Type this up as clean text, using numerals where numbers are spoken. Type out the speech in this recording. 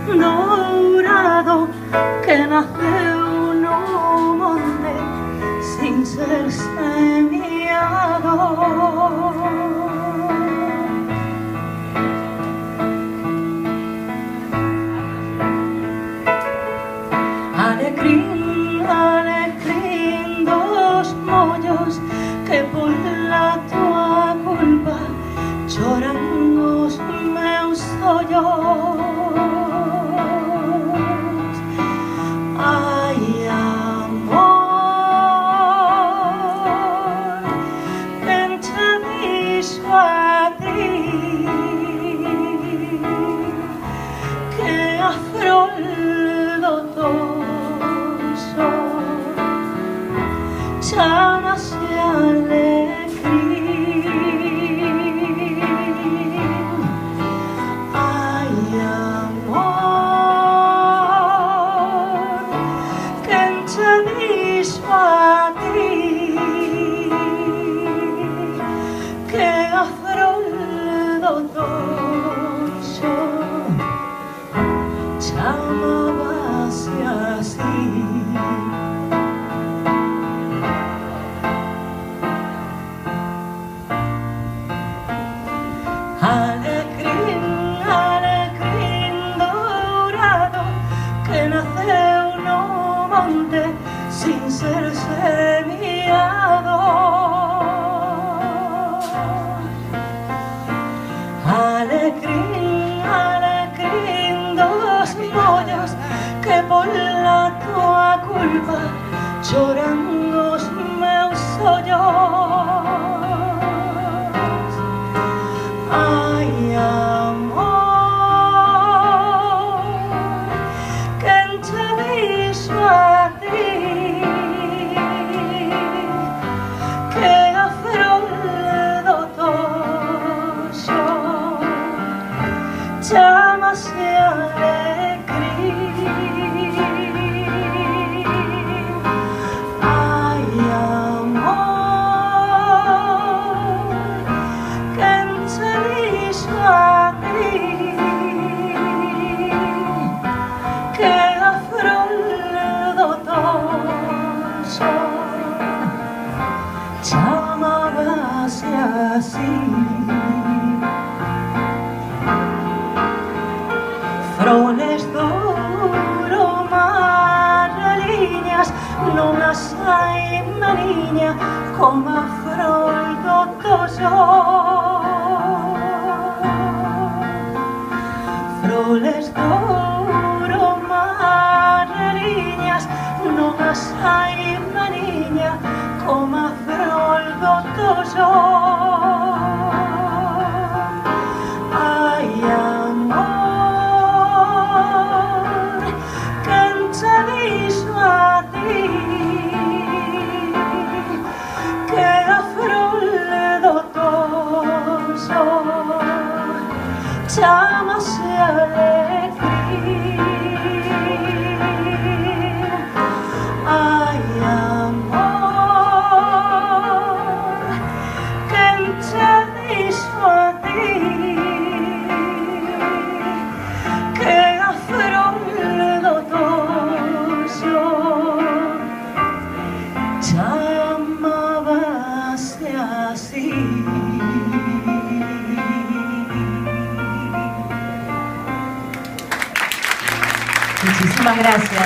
dorado que nace uno monte sin ser semillado. Alecrín, alecrín, dos mollos que por la tua culpa lloran os meus ollos. Ai, amor, quen che dixo a ti que a frol do toxo chamase alecrín? Ai, amor, quen che dixo a ti que a frol do toxo chamábase así? Alecrín, alecrín dorado que naceu no monte sin ser semillado. Alecrín, alecrín, dos mollos que por la tua culpa lloran os meus ollos. Ai, amor, quen che dixo a ti que a frol do toxo chamase alecrín? Ai, amor, quen che dixo a ti que a frol do toxo chamábase así? Froles duro mareliñas non as hai mariña como a frol do toxo. Froles duro mareliñas non as hai mariña como a frol do toxo. Ai, amor, quen che dixo a ti que a frol do toxo chamase alecrín? Ai, amor, quen che dixo a ti que a frol do toxo chamábase así? Muchísimas gracias.